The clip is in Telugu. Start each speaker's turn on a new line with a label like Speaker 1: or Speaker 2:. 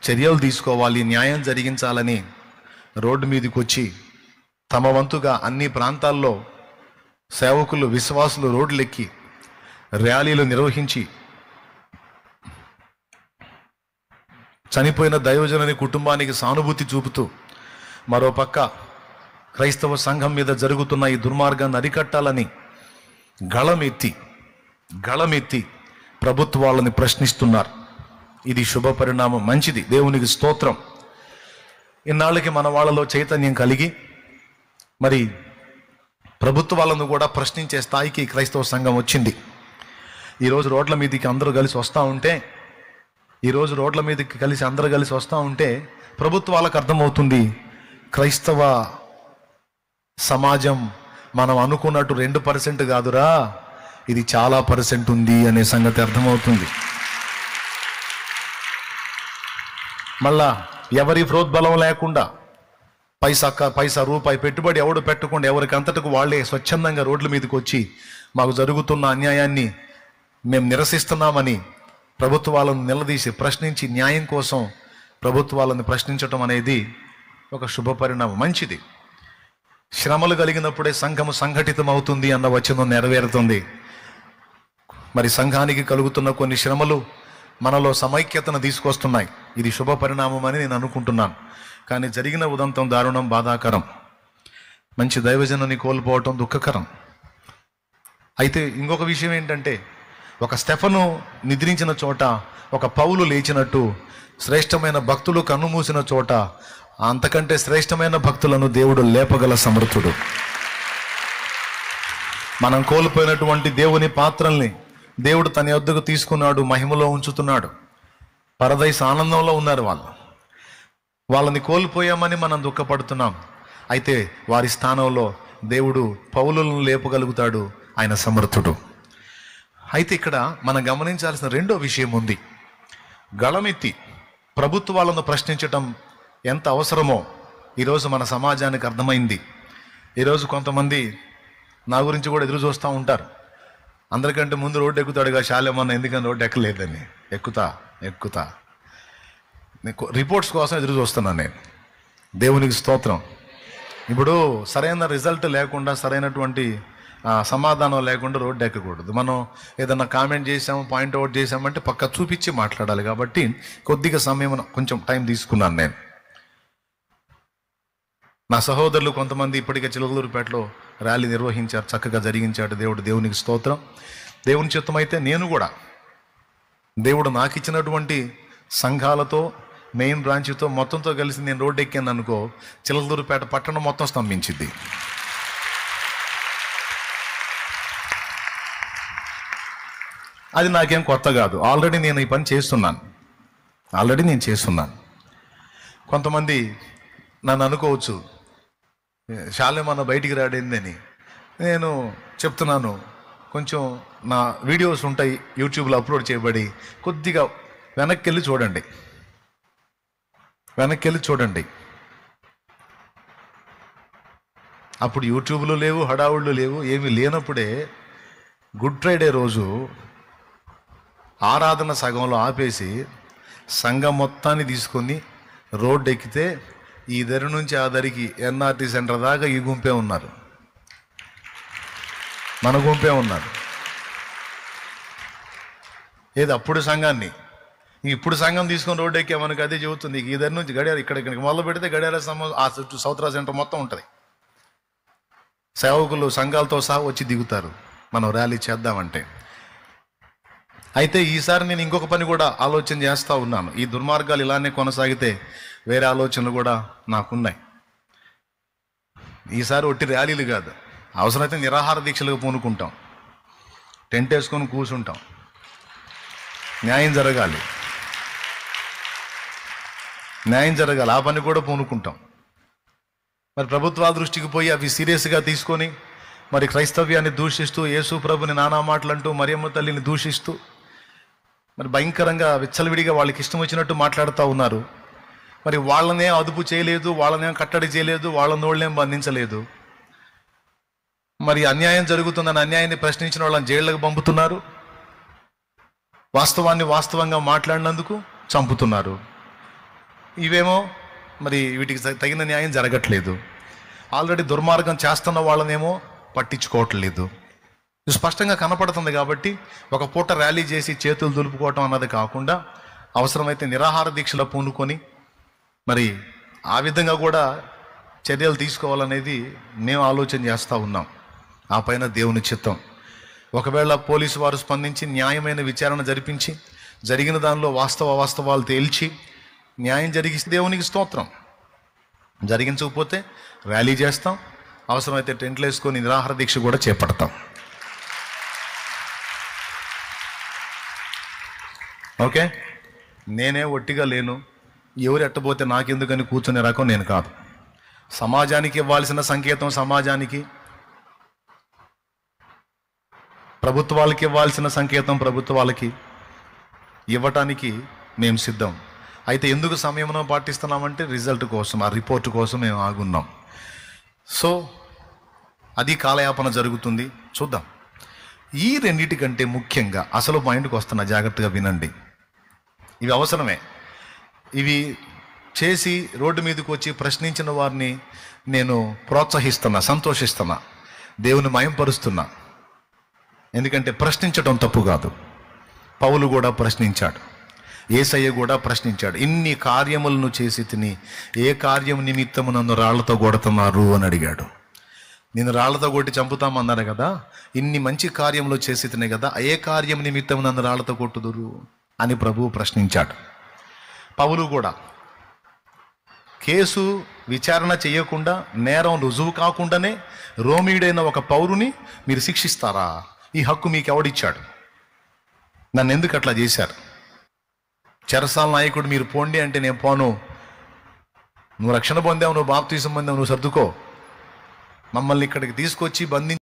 Speaker 1: చర్యలు తీసుకోవాలి, న్యాయం జరిగించాలని రోడ్డు మీదకి వచ్చి తమ వంతుగా అన్ని ప్రాంతాల్లో సేవకులు, విశ్వాసులు రోడ్లెక్కి ర్యాలీలు నిర్వహించి చనిపోయిన దైవజనుని కుటుంబానికి సానుభూతి చూపుతూ మరోపక్క క్రైస్తవ సంఘం మీద జరుగుతున్న ఈ దుర్మార్గాన్ని అరికట్టాలని గళమెత్తి ప్రభుత్వాలని ప్రశ్నిస్తున్నారు. ఇది శుభ పరిణామం, మంచిది, దేవునికి స్తోత్రం. ఇన్నాళ్ళకి మన వాళ్ళలో చైతన్యం కలిగి మరి ప్రభుత్వాలను కూడా ప్రశ్నించే స్థాయికి క్రైస్తవ సంఘం వచ్చింది. ఈరోజు రోడ్ల మీదకి అందరూ కలిసి వస్తూ ఉంటే ప్రభుత్వాలకు అర్థమవుతుంది, క్రైస్తవ సమాజం మనం అనుకున్నట్టు 2% కాదురా, ఇది చాలా % ఉంది అనే సంగతి అర్థమవుతుంది. మళ్ళా ఎవరి ప్రోద్బలం లేకుండా పైసా రూపాయి పెట్టుబడి ఎవడు పెట్టకుండా ఎవరికి అంతటకు వాళ్ళే స్వచ్ఛందంగా రోడ్ల మీదకి వచ్చి మాకు జరుగుతున్న అన్యాయాన్ని మేము నిరసిస్తున్నామని ప్రభుత్వాలను నిలదీసి ప్రశ్నించి న్యాయం కోసం ప్రభుత్వాలను ప్రశ్నించటం అనేది ఒక శుభ పరిణామం, మంచిది. శ్రమలు కలిగినప్పుడే సంఘము సంఘటితం అవుతుంది అన్న వచనం నెరవేరుతుంది. మరి సంఘానికి కలుగుతున్న కొన్ని శ్రమలు మనలో సమైక్యతను తీసుకొస్తున్నాయి. ఇది శుభ పరిణామం అని నేను అనుకుంటున్నాను. కానీ జరిగిన ఉదంతం దారుణం, బాధాకరం. మంచి దైవజనుని కోల్పోవటం దుఃఖకరం. అయితే ఇంకొక విషయం ఏంటంటే, ఒక స్టెఫను నిద్రించిన చోట ఒక పౌలు లేచినట్టు శ్రేష్టమైన భక్తులు కన్నుమూసిన చోట అంతకంటే శ్రేష్టమైన భక్తులను దేవుడు లేపగల సమర్థుడు. మనం కోల్పోయినటువంటి దేవుని పాత్రల్ని దేవుడు తన యొద్దకు తీసుకున్నాడు, మహిమలో ఉంచుతున్నాడు. పరదైస్ ఆనందంలో ఉన్నారు వాళ్ళని కోల్పోయామని మనం దుఃఖపడుతున్నాం. అయితే వారి స్థానంలో దేవుడు పౌలులను లేపగలుగుతాడు, ఆయన సమర్థుడు. అయితే ఇక్కడ మనం గమనించాల్సిన రెండో విషయం ఉంది. గళమెత్తి ప్రభుత్వాలను ప్రశ్నించటం ఎంత అవసరమో ఈరోజు మన సమాజానికి అర్థమైంది. ఈరోజు కొంతమంది నా గురించి కూడా ఎదురు చూస్తూ ఉంటారు. అందరికంటే ముందు రోడ్డు ఎక్కుతాడుగా శాలేమన్న, ఎందుకని రోడ్డు ఎక్కలేదని. ఎక్కుతా రిపోర్ట్స్ కోసం ఎదురు చూస్తున్నాను నేను. దేవునికి స్తోత్రం. ఇప్పుడు సరైన రిజల్ట్ లేకుండా, సరైనటువంటి సమాధానం లేకుండా రోడ్డు ఎక్కకూడదు. మనం ఏదన్నా కామెంట్ చేసాము, పాయింట్అవుట్ చేసామంటే పక్క చూపించి మాట్లాడాలి. కాబట్టి కొద్దిగా సమయం, కొంచెం టైం తీసుకున్నాను నేను. నా సహోదరులు కొంతమంది ఇప్పటికే చిలకలూరుపేటలో ర్యాలీ నిర్వహించారు, చక్కగా జరిగించాడు దేవునికి స్తోత్రం. దేవుని చిత్తం అయితే నేను కూడా దేవుడు నాకు ఇచ్చినటువంటి సంఘాలతో, మెయిన్ బ్రాంచ్తో మొత్తంతో కలిసి నేను రోడ్డు ఎక్కాను అనుకో, చిలకలూరుపేట పట్టణం మొత్తం స్తంభించింది. అది నాకేం కొత్త కాదు. ఆల్రెడీ నేను ఈ పని చేస్తున్నాను. కొంతమంది నన్ను అనుకోవచ్చు, శాలేమన్న బయటికి రాడేందని. నేను చెప్తున్నాను, కొంచెం నా వీడియోస్ ఉంటాయి యూట్యూబ్లో అప్లోడ్ చేయబడి, కొద్దిగా వెనక్కి వెళ్ళి చూడండి. అప్పుడు యూట్యూబ్లో లేవు, హడావుళ్ళు లేవు, ఏమీ లేనప్పుడే గుడ్ ఫ్రైడే రోజు ఆరాధన సగంలో ఆపేసి సంఘం మొత్తాన్ని తీసుకొని రోడ్డు ఎక్కితే ఈ దరి నుంచి ఆ దరికి ఎన్ఆర్టీ సెంటర్ దాకా ఈ గుంపే ఉన్నారు, మన గుంపే ఉన్నారు. ఏది అప్పుడు సంఘాన్ని, ఇప్పుడు సంఘం తీసుకొని రోడ్డు ఎక్కామనకు అదే చెబుతుంది. ఈ దరి నుంచి గడియార ఇక్కడికి మొదలు పెడితే గడియార ఆ చుట్టూ సౌత్రా సెంటర్ మొత్తం ఉంటుంది. సేవకులు సంఘాలతో సహా వచ్చి దిగుతారు మనం ర్యాలీ చేద్దామంటే. అయితే ఈసారి నేను ఇంకొక పని కూడా ఆలోచన చేస్తూ ఉన్నాను. ఈ దుర్మార్గాలు ఇలానే కొనసాగితే వేరే ఆలోచనలు కూడా నాకున్నాయి. ఈసారి ఒట్టి ర్యాలీలు కాదు, అవసరమైతే నిరాహార దీక్షలుగా పూనుకుంటాం, టెంట్ వేసుకొని కూర్చుంటాం. న్యాయం జరగాలి, ఆ పని కూడా పూనుకుంటాం. మరి ప్రభుత్వాల దృష్టికి పోయి అవి సీరియస్గా తీసుకొని మరి క్రైస్తవ్యాన్ని దూషిస్తూ, యేసు ప్రభుని నానా మాటలంటూ, మరియమ్మ తల్లిని దూషిస్తూ మరి భయంకరంగా విచ్చలవిడిగా వాళ్ళకి ఇష్టం వచ్చినట్టు మాట్లాడుతూ ఉన్నారు. మరి వాళ్ళనే అదుపు చేయలేదు, వాళ్ళనేం కట్టడి చేయలేదు, వాళ్ళనేం బంధించలేదు. మరి అన్యాయం జరుగుతుందని అన్యాయాన్ని ప్రశ్నించిన వాళ్ళని జైళ్ళకు పంపుతున్నారు, వాస్తవాన్ని వాస్తవంగా మాట్లాడినందుకు చంపుతున్నారు. ఇవేమో మరి వీటికి తగిన న్యాయం జరగట్లేదు. ఆల్రెడీ దుర్మార్గం చేస్తున్న వాళ్ళనేమో పట్టించుకోవట్లేదు. ఇది స్పష్టంగా కనపడుతుంది. కాబట్టి ఒక పూట ర్యాలీ చేసి చేతులు దులుపుకోవటం అన్నది కాకుండా అవసరమైతే నిరాహార దీక్షలో పూనుకొని మరి ఆ విధంగా కూడా చర్యలు తీసుకోవాలనేది మేము ఆలోచన చేస్తూ ఉన్నాం. ఆ పైన దేవుని చిత్తం. ఒకవేళ పోలీసు వారు స్పందించి న్యాయమైన విచారణ జరిపించి జరిగిన దానిలో వాస్తవాలు తేల్చి న్యాయం జరిగిస్తే దేవునికి స్తోత్రం. జరిగించకపోతే ర్యాలీ చేస్తాం, అవసరమైతే టెంట్లు వేసుకొని నిరాహార దీక్ష కూడా చేపడతాం. ఓకే, నేనే ఒట్టిగా లేను, ఎవరు ఎట్టబోతే నాకెందుకని కూర్చునే రకం నేను కాదు. సమాజానికి ఇవ్వాల్సిన సంకేతం సమాజానికి, ప్రభుత్వాలకి ఇవ్వాల్సిన సంకేతం ప్రభుత్వాలకి ఇవ్వటానికి మేము సిద్ధం. అయితే ఎందుకు సమయంలో పాటిస్తున్నామంటే రిజల్ట్ కోసం, ఆ రిపోర్ట్ కోసం మేము ఆగున్నాం. సో అది కాలయాపన జరుగుతుంది. చూద్దాం. ఈ రెండింటికంటే ముఖ్యంగా అసలు పాయింట్కి వస్తున్నా, జాగ్రత్తగా వినండి. ఇవి అవసరమే. ఇవి చేసి రోడ్డు మీదకి వచ్చి ప్రశ్నించిన వారిని నేను ప్రోత్సహిస్తున్నా, సంతోషిస్తున్నా, దేవుని మయంపరుస్తున్నా. ఎందుకంటే ప్రశ్నించడం తప్పు కాదు. పౌలు కూడా ప్రశ్నించాడు, యేసయ్య కూడా ప్రశ్నించాడు. ఇన్ని కార్యములను చేసి తిని ఏ కార్యం నిమిత్తము నన్ను రాళ్లతో కొడుతున్నారు అని అడిగాడు. నేను రాళ్లతో కొట్టి చంపుతామన్నారు కదా, ఇన్ని మంచి కార్యములు చేసి తినే కదా, ఏ కార్యం నిమిత్తం నన్ను రాళ్లతో కొట్టుదురు అని ప్రభువు ప్రశ్నించాడు. పౌలు కూడా కేసు విచారణ చేయకుండా, నేరం రుజువు కాకుండానే రోమీయుడైన ఒక పౌరుని మీరు శిక్షిస్తారా? ఈ హక్కు మీకు ఎవడిచ్చాడు? నన్ను ఎందుకు అట్లా చేశారు? చెరసాల నాయకుడు మీరు పోండి అంటే నేను పోను. నువ్వు రక్షణ పొందావు, నువ్వు బాప్తీసం పొందావు, నువ్వు సర్దుకో. మమ్మల్ని ఇక్కడికి తీసుకొచ్చి బంధించి